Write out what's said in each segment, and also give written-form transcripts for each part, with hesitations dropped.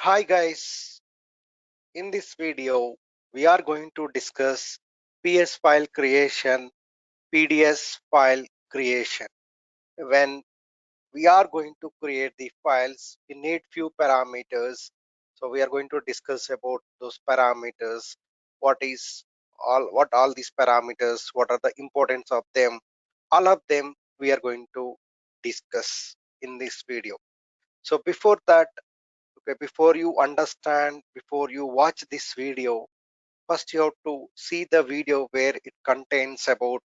Hi guys, in this video we are going to discuss PS file creation, PDS file creation. When we are going to create the files, we need few parameters. So we are going to discuss about those parameters, what all these parameters, what are the importance of them, all of them we are going to discuss in this video. So before that, okay, before you understand, before you watch this video, first you have to see the video where it contains about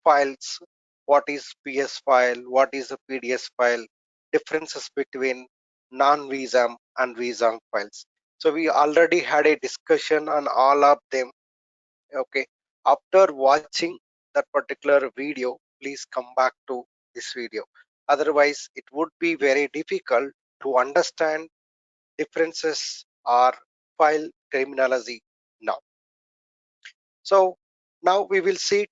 files, what is PS file, what is a PDS file, differences between non-VSAM and VSAM files. So we already had a discussion on all of them. Okay, after watching that particular video, please come back to this video. Otherwise, it would be very difficult to understand differences are file terminology now. So now we will see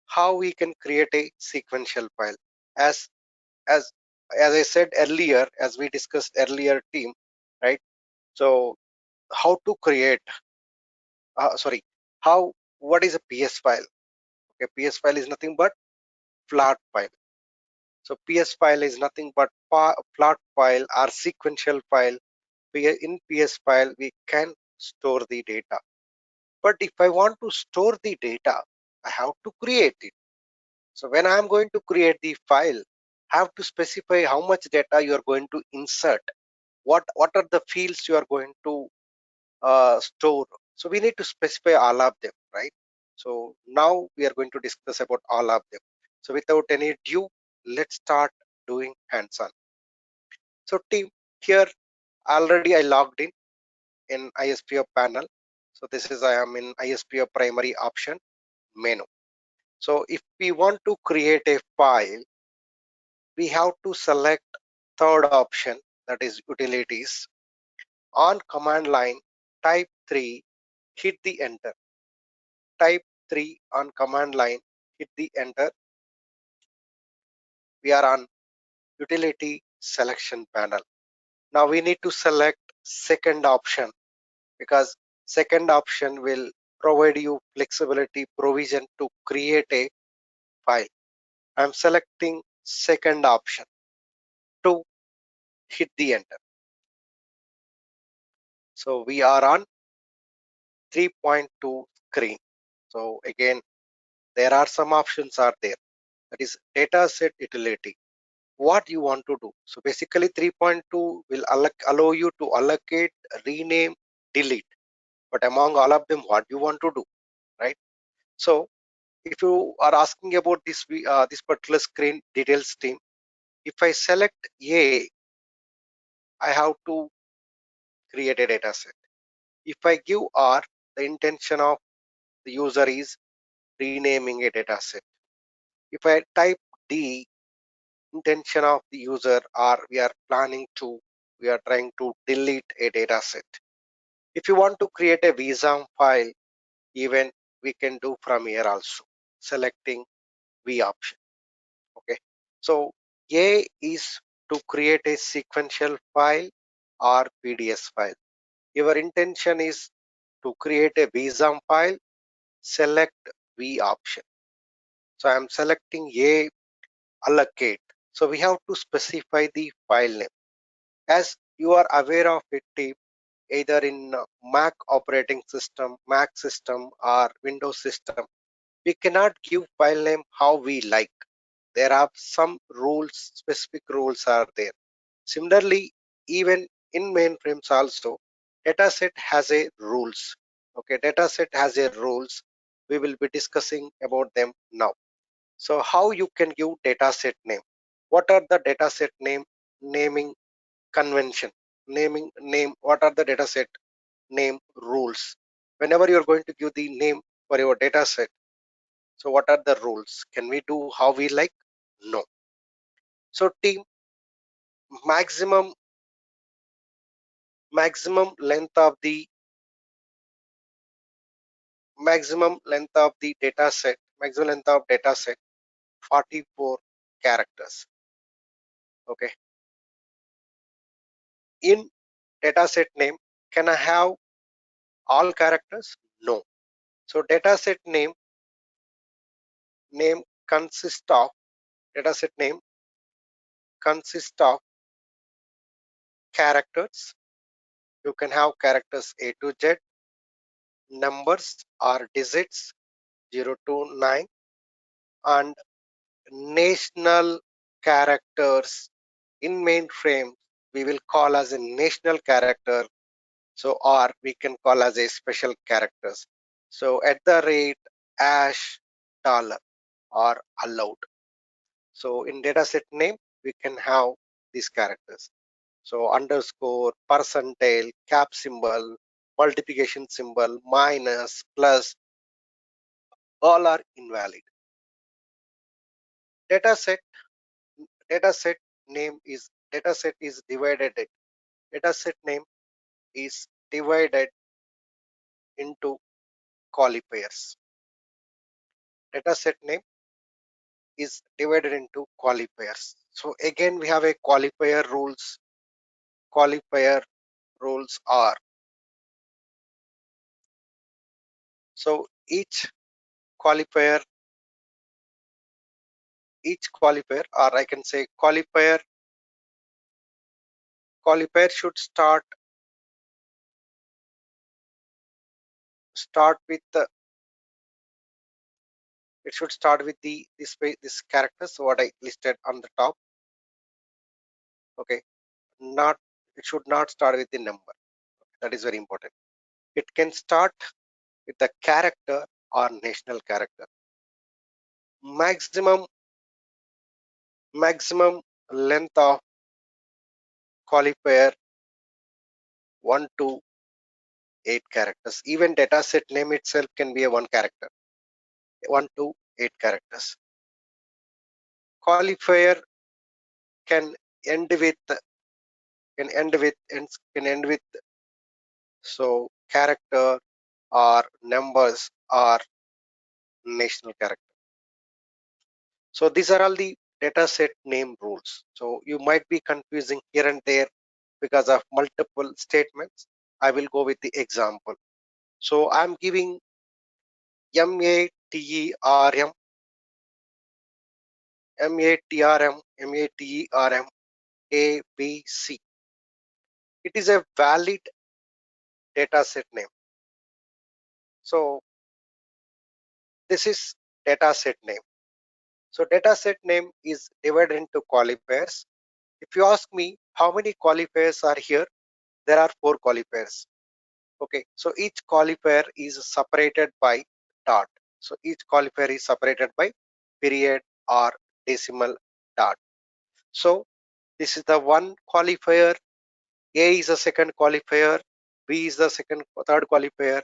how we can create a sequential file. As as as I said earlier, as we discussed earlier, team, right? So how to create? Sorry, how? What is a PS file? Okay, PS file is nothing but flat file. So PS file is nothing but flat file or sequential file. In PS file we can store the data. But if I want to store the data, I have to create it. So when I am going to create the file, I have to specify how much data you are going to insert. What are the fields you are going to store? So we need to specify all of them, right? So now we are going to discuss about all of them. So without any ado, let's start doing hands-on. So team, here already I logged in ISPO panel. So this is I am in ISPO primary option menu. So if we want to create a file, we have to select third option, that is utilities. On command line, type 3, hit the enter. Type 3 on command line, hit the enter. We are on utility selection panel. Now we need to select second option, because second option will provide you flexibility provision to create a file. I'm selecting second option to hit the enter. So we are on 3.2 screen. So again, there are some options are there. That is data set utility. What you want to do. So basically 3.2 will allow you to allocate, rename, delete. But among all of them, what you want to do, right? So if you are asking about this particular screen details team, if I select A, I have to create a data set. If I give R, the intention of the user is renaming a data set. If I type D, intention of the user or we are trying to delete a data set. If you want to create a VSAM file, even we can do from here also, selecting V option. Okay, so A is to create a sequential file or PDS file. Your intention is to create a VSAM file, select V option. So I am selecting A, allocate. So we have to specify the file name. As you are aware of it, either in Mac operating system, Mac system or Windows system, we cannot give file name how we like. There are some rules, specific rules are there. Similarly, even in mainframes also, dataset has a rules. Okay, dataset has a rules. We will be discussing about them now. So how you can give dataset name? What are the dataset naming convention? Name. What are the dataset name rules? Whenever you are going to give the name for your dataset, so what are the rules? Can we do how we like? No. So team, maximum maximum length of the maximum length of data set 44 characters. Okay, in data set name, can I have all characters? No. So data set name consists of data set name consists of characters. You can have characters A to Z, numbers or digits 0 to 9, and national characters. In mainframe we will call as a national character, so or we can call as a special characters. So at the rate, hash, dollar are allowed. So in dataset name we can have these characters. So underscore, percentile, cap symbol, multiplication symbol, minus, plus, all are invalid. Dataset dataset name is dataset is divided. Dataset name is divided into qualifiers. Dataset name is divided into qualifiers. So again we have a qualifier rules. Qualifier rules are, so qualifier each qualifier, or I can say qualifier should start with the it should start with this characters what I listed on the top. Okay, not it should not start with the number. That is very important. It can start with the character or national character. Maximum length of qualifier 1 to 8 characters. Even data set name itself can be a one character, 1 to 8 characters. Qualifier can end with can end with can end with so character or numbers or national character. So these are all the data set name rules. So you might be confusing here and there because of multiple statements. I will go with the example. So I'm giving MATERM, MATERM, ABC. It is a valid data set name. So this is data set name. So data set name is divided into qualifiers. If you ask me how many qualifiers are here, there are 4 qualifiers. Okay, so each qualifier is separated by dot. So each qualifier is separated by period or decimal dot. So this is the one qualifier, A is the second qualifier, B is the third qualifier,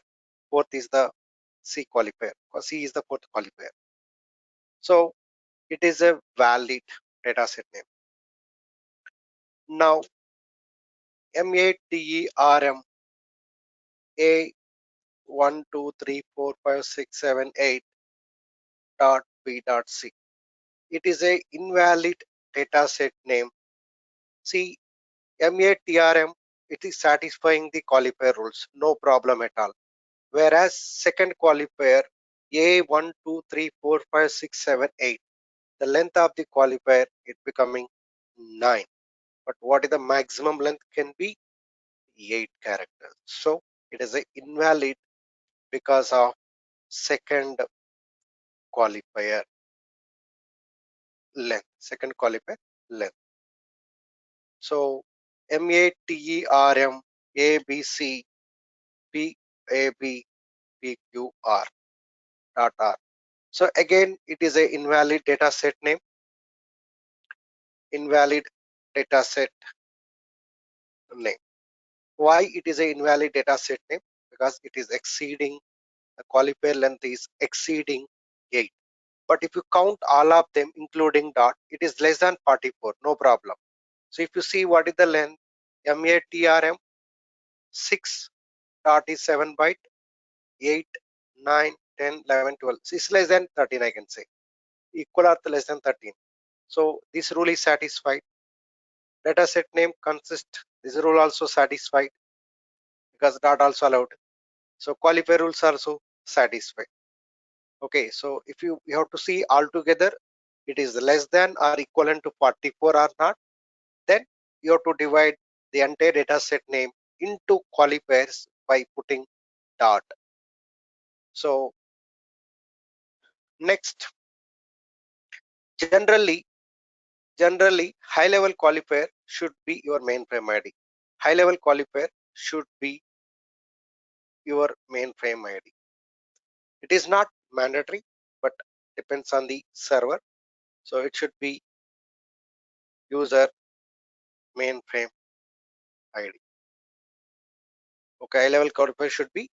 fourth is the C qualifier, or C is the fourth qualifier. So it is a valid data set name. Now MATERM A 1 2 3 4 5 6 7 8 dot B dot C. It is a invalid data set name. See, MATRM, it is satisfying the qualifier rules, no problem at all. Whereas second qualifier A 1 2 3 4 5 6 7 8, the length of the qualifier is becoming 9. But what is the maximum length can be 8 characters. So it is a invalid because of second qualifier length. Second qualifier length. So MATERM ABC PAB PQR dot R. So again, it is a invalid data set name. Invalid data set name. Why it is a invalid data set name? Because it is exceeding the qualifier length is exceeding 8. But if you count all of them including dot, it is less than 44. No problem. So if you see what is the length, MATRM 6 dot is 7 byte, 8, 9, 10, 11, 12. So it's less than 13, I can say. Equal or less than 13. So this rule is satisfied. Dataset name consists This rule also satisfied because not also allowed. So qualifier rules are also satisfied. Okay, so if you have to see altogether, it is less than or equivalent to 44 or not, then you have to divide the entire data set name into qualifiers by putting dot. So next, generally high level qualifier should be your mainframe ID. High level qualifier should be your mainframe ID. It is not mandatory, but depends on the server. So it should be user mainframe ID. Okay, high level qualifier should be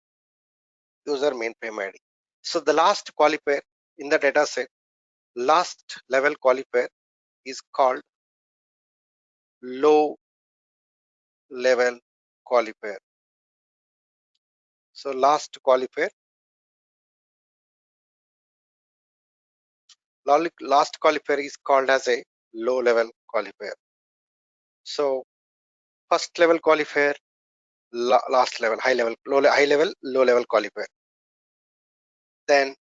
user mainframe ID. So the last qualifier in the data set, last level qualifier is called low level qualifier. So last qualifier is called as a low level qualifier. So first level qualifier, last level, high level, low level qualifier. Then,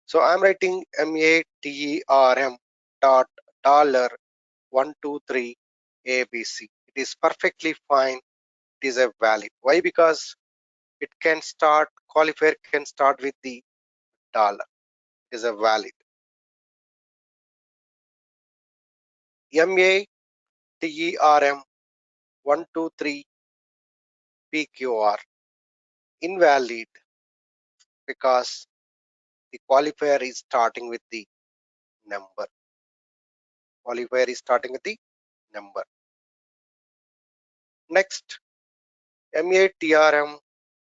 so I'm writing MATERM dot dollar 123 ABC. It is perfectly fine. It is a valid. Why? Because it can start, qualifier can start with the dollar. It is a valid. MATERM 123 PQR invalid because the qualifier is starting with the number. Qualifier is starting with the number. Next, MATRM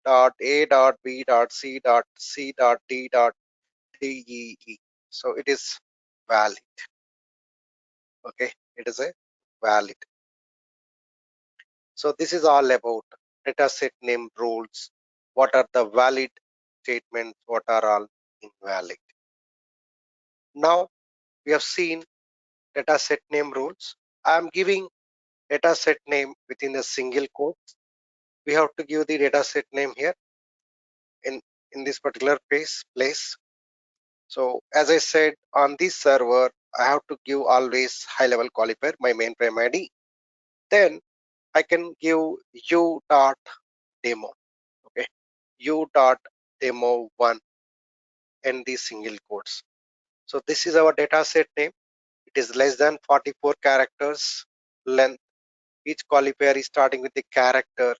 dot A dot B dot C dot C dot D dot DEE. So it is valid. Okay, it is a valid. So this is all about dataset name rules. What are the valid statements? What are all invalid? Now we have seen dataset name rules. I am giving dataset name within a single quote. We have to give the dataset name here in this particular place. So as I said, on this server, I have to give always high level qualifier, my mainframe ID. Then I can give u dot demo. Okay, u dot demo one in these single quotes. So this is our dataset name. It is less than 44 characters length. Each qualifier is starting with the character.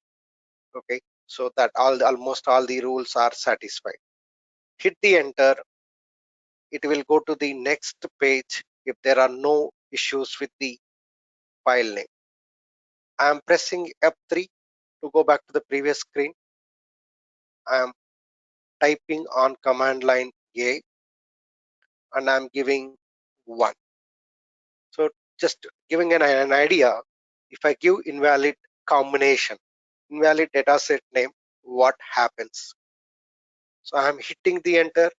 Okay, so that almost all the rules are satisfied. Hit the enter. It will go to the next page if there are no issues with the file name. I am pressing F3 to go back to the previous screen. I am typing on command line A and I am giving 1. So just giving an idea, if I give invalid combination, invalid dataset name, what happens? So I am hitting the enter.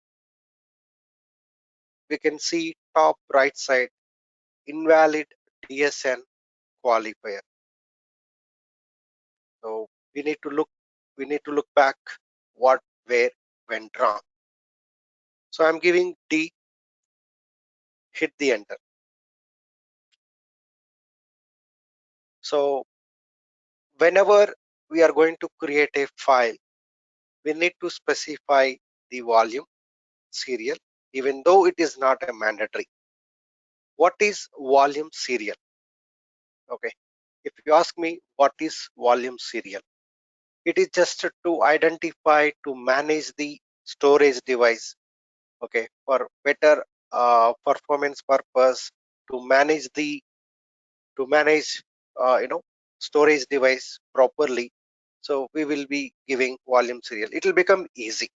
We can see top right side, invalid DSN qualifier. So we need to look back what where went wrong. So I'm giving D, hit the enter. So whenever we are going to create a file, we need to specify the volume serial, even though it is not a mandatory. What is volume serial? Okay, if you ask me what is volume serial, it is just to identify, to manage the storage device. Okay, for better performance purpose, to manage the to manage storage device properly. So we will be giving volume serial. It will become easy.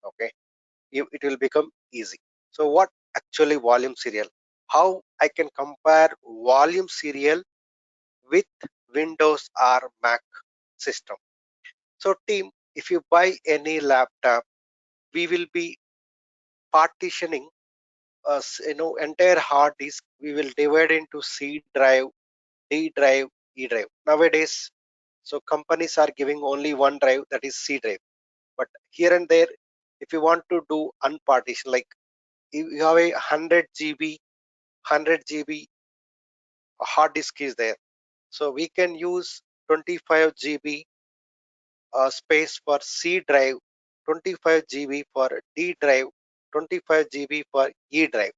Okay, it will become easy. So what actually volume serial? How I can compare volume serial with Windows or Mac system? So team, if you buy any laptop, we will be partitioning entire hard disk. We will divide into C drive, D drive, E drive. Nowadays, so companies are giving only one drive, that is C drive. But here and there, if you want to do unpartition, like you have a 100 GB hard disk is there, so we can use 25 GB space for C drive, 25 GB for D drive, 25 GB for E drive.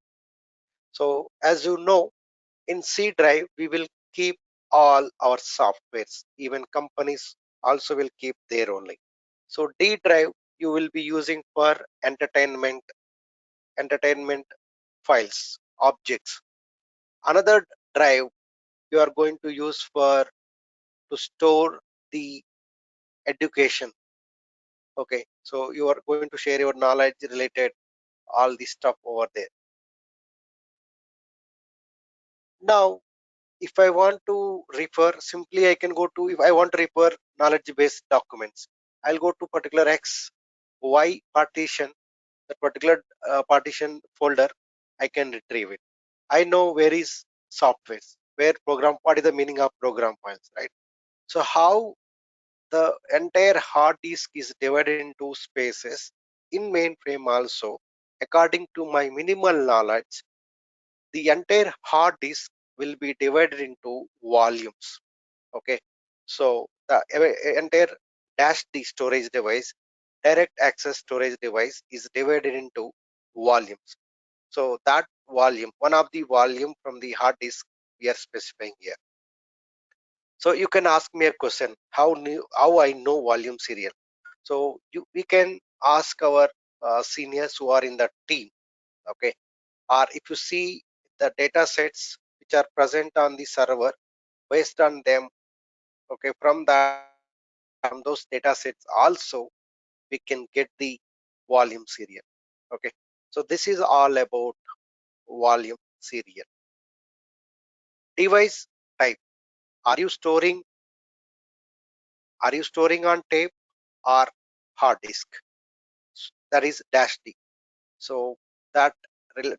So as you know, in C drive we will keep all our softwares, even companies also will keep their only. So D drive you will be using for entertainment files, objects. Another drive you are going to use for to store the education. Okay, so you are going to share your knowledge related all this stuff over there. Now if I want to refer, simply I can go to, if I want to refer knowledge based documents, I'll go to particular X Y partition, that particular partition folder, I can retrieve it. I know where is softwares, where program, what is the meaning of program files, right? So how the entire hard disk is divided into spaces in mainframe also, according to my minimal knowledge, the entire hard disk will be divided into volumes. Okay, so the entire dash D storage device, direct access storage device, is divided into volumes. So that volume, one of the volume from the hard disk, we are specifying here. So you can ask me a question, how I know volume serial. So we can ask our seniors who are in the team. Okay, or if you see the data sets which are present on the server, based on them, okay, from those data sets also we can get the volume serial. Okay, so this is all about volume serial. Device type, are you storing on tape or hard disk? That is dash D. So that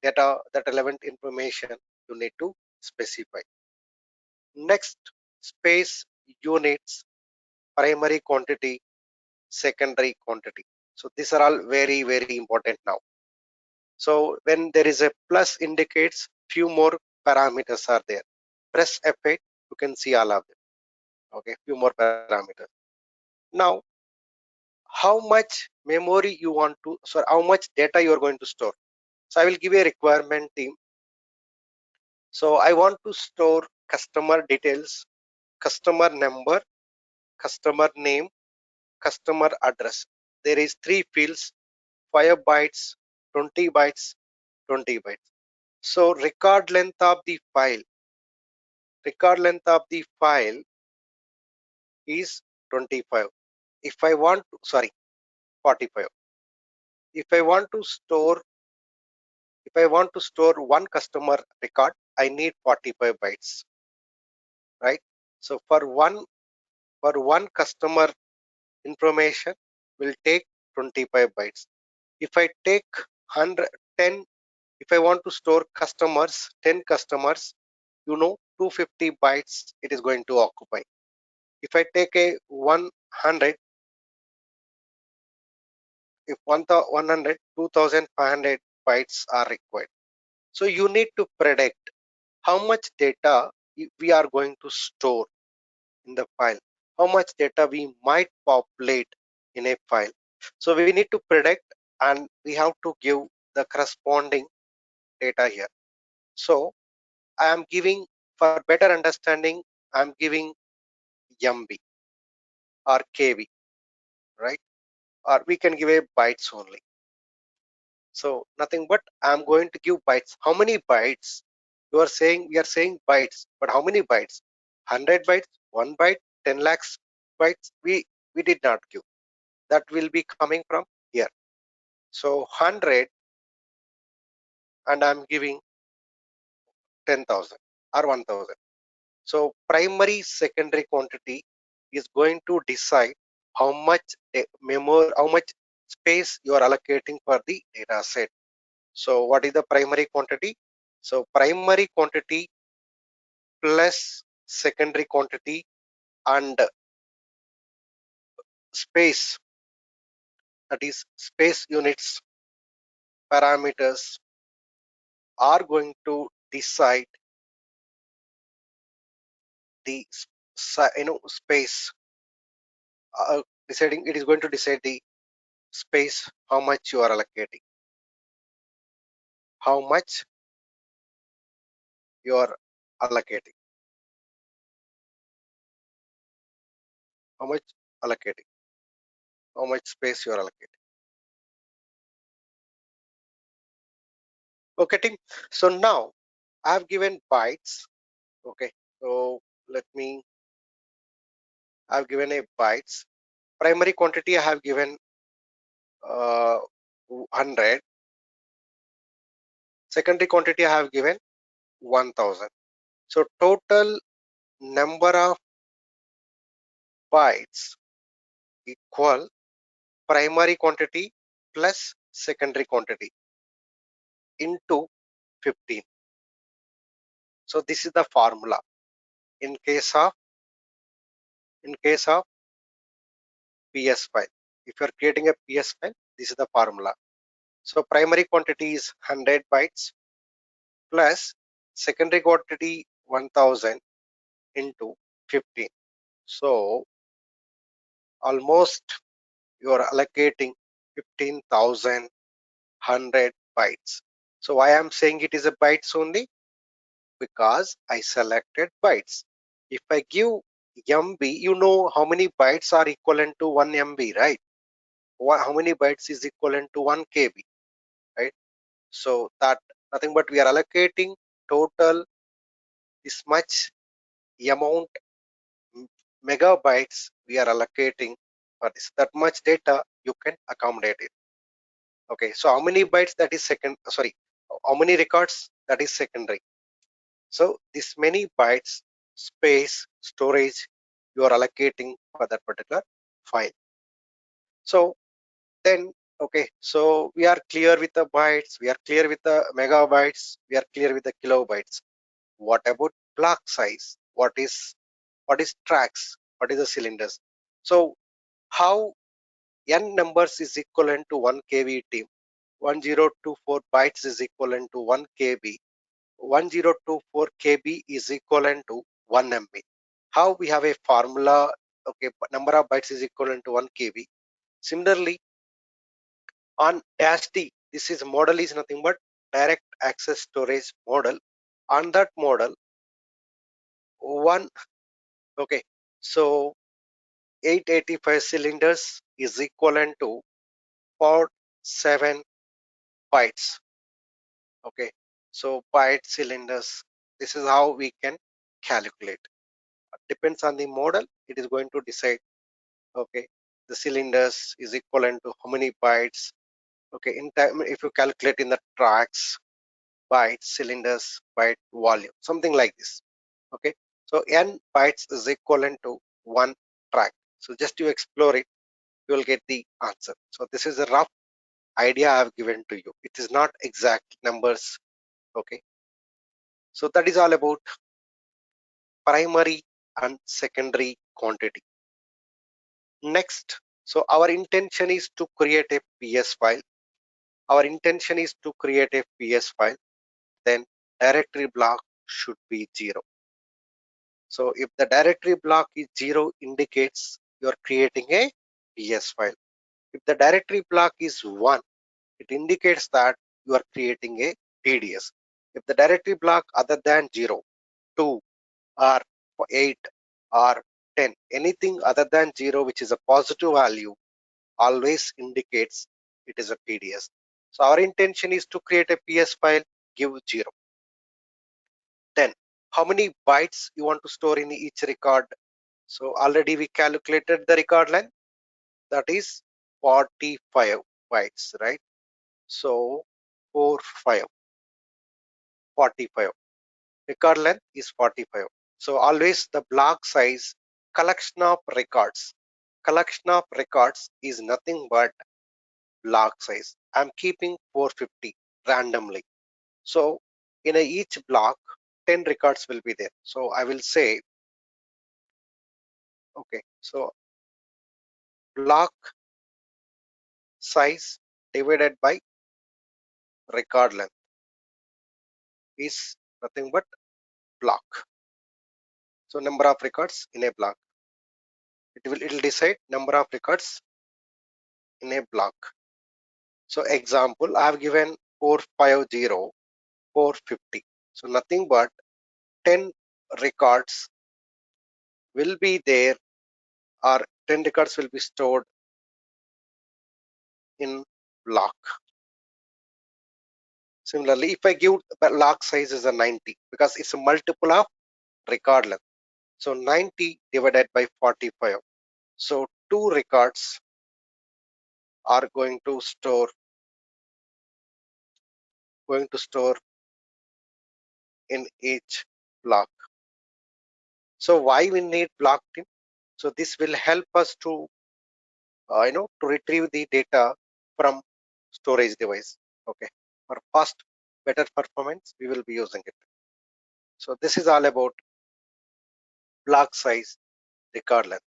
data, that relevant information you need to specify. Next, space units, primary quantity, secondary quantity. So these are all very, very important now. So when there is a plus, indicates few more parameters are there. Press F8, you can see all of them. Okay, few more parameters. Now, how much memory you want to, so how much data you are going to store. So I will give a requirement team. So I want to store customer details, customer number, customer name, customer address. There is 3 fields, 5 bytes, 20 bytes, 20 bytes. So record length of the file is 25. If I want to, sorry, 45. If I want to store, one customer record, I need 45 bytes, right? So for one customer information will take 25 bytes. If I take 110, if I want to store customers, 10 customers, 250 bytes it is going to occupy. If I take a 100, if 100, 2500 bytes are required. So you need to predict how much data we are going to store in the file, how much data we might populate in a file. So we need to predict, and we have to give the corresponding data here. So I am giving, for better understanding, I am giving MB or KB, right? Or we can give a bytes only. So nothing but I'm going to give bytes. How many bytes? You are saying, we are saying bytes, but how many bytes? 100 bytes, 1 byte, 10 lakhs bytes? We did not give. That will be coming from here. So 100, and I'm giving 10,000 or 1,000. So primary secondary quantity is going to decide how much memory, how much space you are allocating for the data set. So what is the primary quantity? So primary quantity plus secondary quantity, and space, that is space units parameters, are going to decide the space, deciding, it is going to decide the space, how much you are allocating, how much you are allocating, how much allocating, how much space you are allocating. Okay, team. So now I have given bytes. Okay, so let me, I have given a bytes. Primary quantity I have given 100. Secondary quantity I have given 1000. So total number of bytes equal primary quantity plus secondary quantity into 15. So this is the formula in case of PS file. If you are creating a PS file, this is the formula. So primary quantity is 100 bytes plus secondary quantity 1000 into 15. So almost you are allocating 15,100 bytes. So why I am saying it is a bytes only? Because I selected bytes. If I give MB, you know how many bytes are equivalent to 1 MB, right? How many bytes is equivalent to 1 KB, right? So that nothing but we are allocating total this much amount megabytes we are allocating for this. That much data you can accommodate it. Okay, so how many bytes, that is how many records, that is secondary. So this many bytes space storage you are allocating for that particular file. So then, okay, so we are clear with the bytes, we are clear with the megabytes, we are clear with the kilobytes. What about block size? What is tracks? What is the cylinders? So how n numbers is equivalent to 1 KB team? 1024 bytes is equivalent to 1 KB. 1024 KB is equivalent to 1 MB. How we have a formula? Okay, number of bytes is equivalent to 1 KB. Similarly, on dash D, this is model is nothing but direct access storage model. On that model, one, okay, so 885 cylinders is equivalent to 7 bytes. Okay, so byte cylinders, this is how we can calculate. Depends on the model, it is going to decide. Okay, the cylinders is equivalent to how many bytes. Okay, in time, if you calculate in the tracks, bytes, cylinders, byte volume, something like this. Okay, so n bytes is equivalent to 1 track. So just to explore it, you will get the answer. So this is a rough idea I have given to you. It is not exact numbers. Okay, so that is all about primary and secondary quantity. Next, so our intention is to create a PS file. Our intention is to create a PS file. Then directory block should be 0. So if the directory block is 0, indicates you are creating a PS file. If the directory block is 1, it indicates that you are creating a PDS. If the directory block other than 0, 2, or 8, or 10, anything other than 0 which is a positive value, always indicates it is a PDS. So our intention is to create a PS file, give 0. Then how many bytes you want to store in each record? So already we calculated the record length, that is 45 bytes, right? So 45 record length is 45. So always the block size, collection of records is nothing but block size. I'm keeping 450 randomly. So in each block 10 records will be there. So I will say Okay, so block size divided by record length is nothing but block. So number of records in a block. It will decide number of records in a block. So example, I have given 450, 450. So nothing but 10 records will be there, or 10 records will be stored in block. Similarly, if I give the block size is a 90 because it's a multiple of record length. So 90 divided by 45. So two records are going to store in each block. So why we need block team? So this will help us to retrieve the data from storage device. Okay, for fast, better performance, we will be using it. So this is all about block size, record length.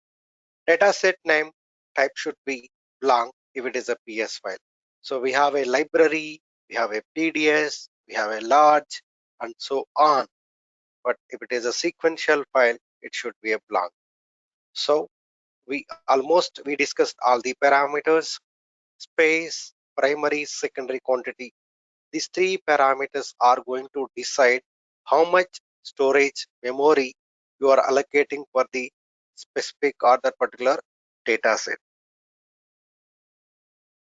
Data set name type should be blank if it is a PS file. So we have a library, we have a PDS, we have a large, and so on. But if it is a sequential file, it should be a blank. So we discussed all the parameters: space, primary, secondary, quantity. These three parameters are going to decide how much storage memory you are allocating for the specific or that particular data set.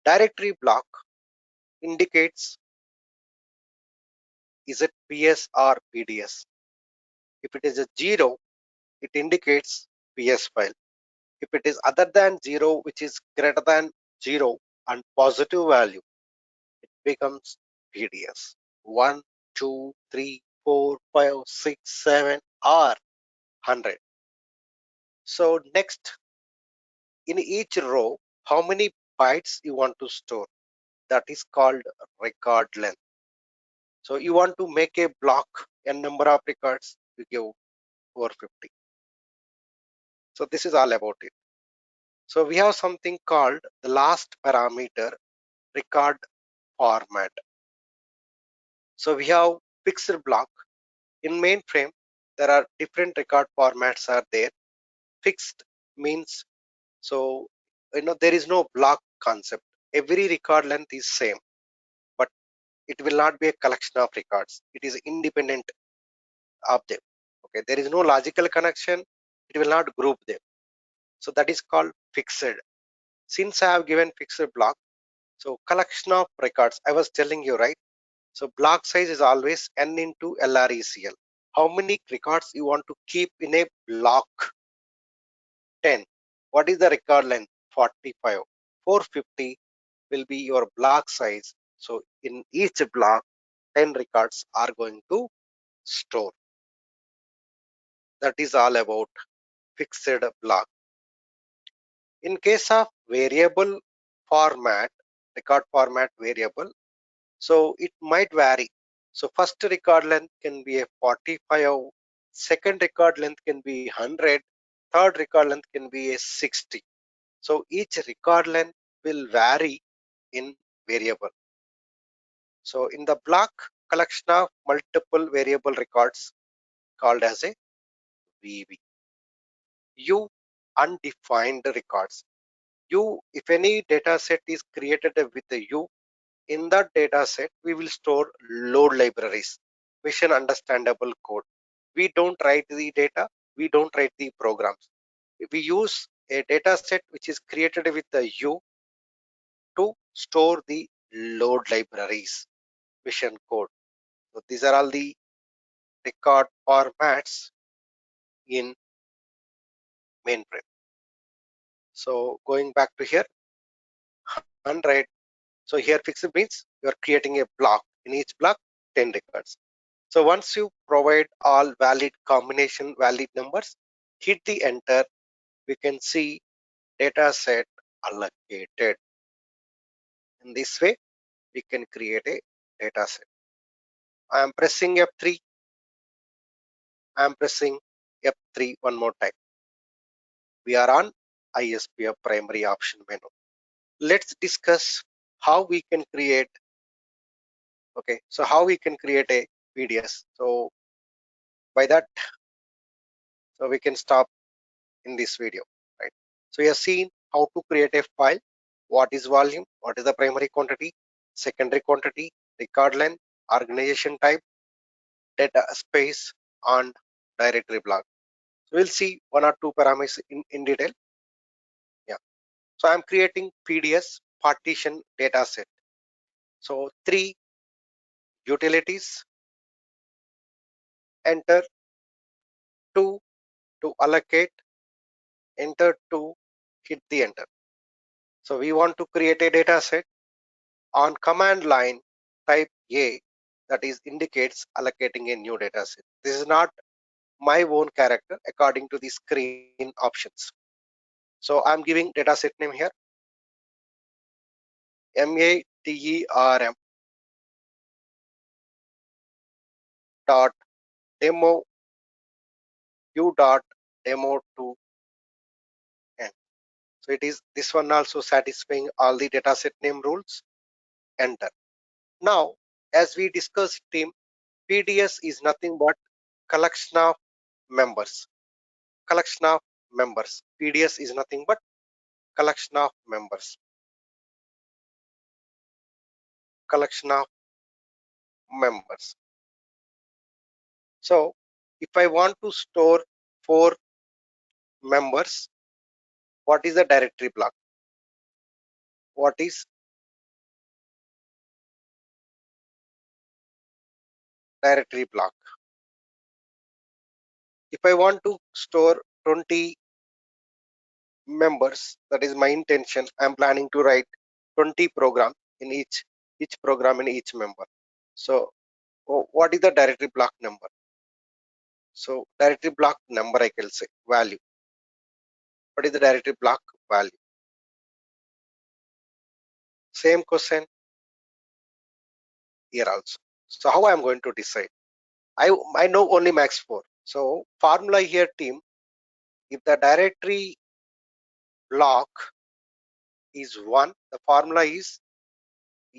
Directory block indicates is it PS or PDS. If it is a 0, it indicates PS file. If it is other than 0, which is greater than 0 and positive value, it becomes PDS. 1, 2, 3, 4, 5, 6, 7, or 100. So next, in each row, how many bytes you want to store? That is called record length. So you want to make a block, a number of records, you give 450. So this is all about it. So we have something called the last parameter, record format. So we have fixed block. In mainframe, there are different record formats are there. Fixed means, so there is no block concept. Every record length is same, but it will not be a collection of records. It is independent of them. Okay, there is no logical connection. It will not group them. So that is called fixed. Since I have given fixed block, so collection of records, I was telling you, right? So block size is always n into LRECL. How many records you want to keep in a block? 10. What is the record length? 45. 450 will be your block size. So in each block, 10 records are going to store. That is all about fixed block. In case of variable format, record format variable, so it might vary. So first record length can be a 45, second record length can be 100, third record length can be a 60. So each record length will vary in variable. So in the block, collection of multiple variable records called as a VV. U, undefined records. U, if any data set is created with a U, in that data set, we will store load libraries, mission understandable code. We don't write the data, we don't write the programs. We use a data set which is created with the U to store the load libraries, mission code. So these are all the record formats in mainframe. So going back to here, 100. So here fixed means you are creating a block. In each block, 10 records. So once you provide all valid combination valid numbers, hit the enter, we can see data set allocated. In this way, we can create a data set. I am pressing F3. I am pressing F3 one more time. We are on ISPF primary option menu. Let's discuss how we can create, how we can create a PDS. So by that, so we can stop in this video, right? So you have seen how to create a file, what is volume, what is the primary quantity, secondary quantity, record length, organization type, data space, and directory block. So we'll see one or two parameters in detail. Yeah. So I'm creating PDS partition data set. So 3 utilities, enter, 2 to allocate, enter, 2, hit the enter. So we want to create a data set. On command line, type A, that is indicates allocating a new data set. This is not my own character according to the screen options. So I'm giving data set name here, MATERM dot demo u dot demo to end. So it is this one also satisfying all the data set name rules. Enter. Now, as we discussed, team, PDS is nothing but collection of members. Collection of members. PDS is nothing but collection of members. Collection of members. So if I want to store 4 members, what is the directory block? What is directory block? If I want to store 20 members, that is my intention. I'm planning to write 20 program in each program in each member. So what is the directory block number? So directory block number, I can say value. What is the directory block value? Same question here also. So how I am going to decide? I know only max 4. So formula here, team, if the directory block is 1, the formula is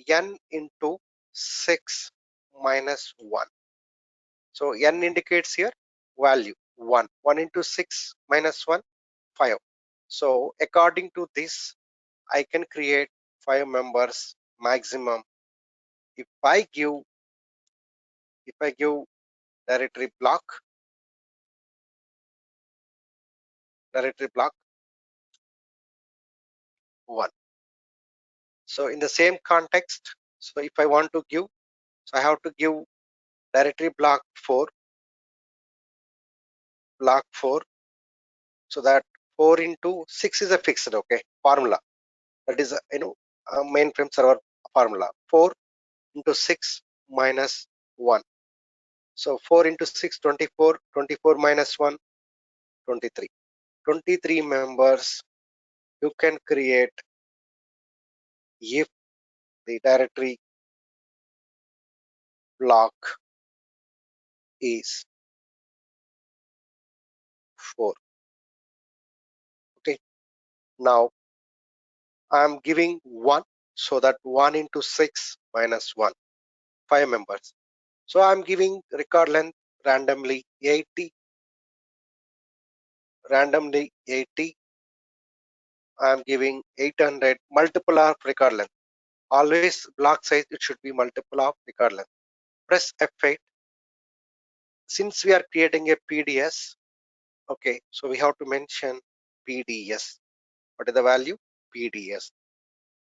n into 6 minus 1. So n indicates here value 1. 1 into 6 minus 1, 5. So according to this, I can create 5 members maximum. If I give directory block 1. So in the same context, so if I want to give, so I have to give directory block 4, so that 4 into 6 is a fixed, formula. That is a mainframe server formula. 4 into 6 minus 1. So 4 into 6, 24. 24 minus 1, 23. 23 members you can create if the directory block is 4. Okay. Now I am giving 1, so that 1 into 6 minus 1, 5 members. So I am giving record length randomly 80. Randomly 80. I am giving 800, multiple of record length. Always block size, it should be multiple of record length. Press F8. Since we are creating a PDS, so we have to mention PDS. What is the value? PDS.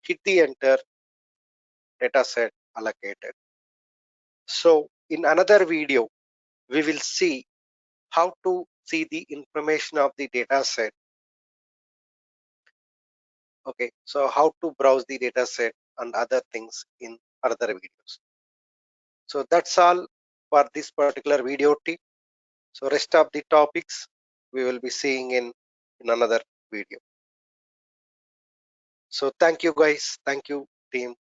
Hit the enter, data set allocated. So in another video, we will see how to see the information of the data set. So how to browse the data set and other things in other videos. So that's all for this particular video tip. So rest of the topics we will be seeing in another video. So thank you guys. Thank you team.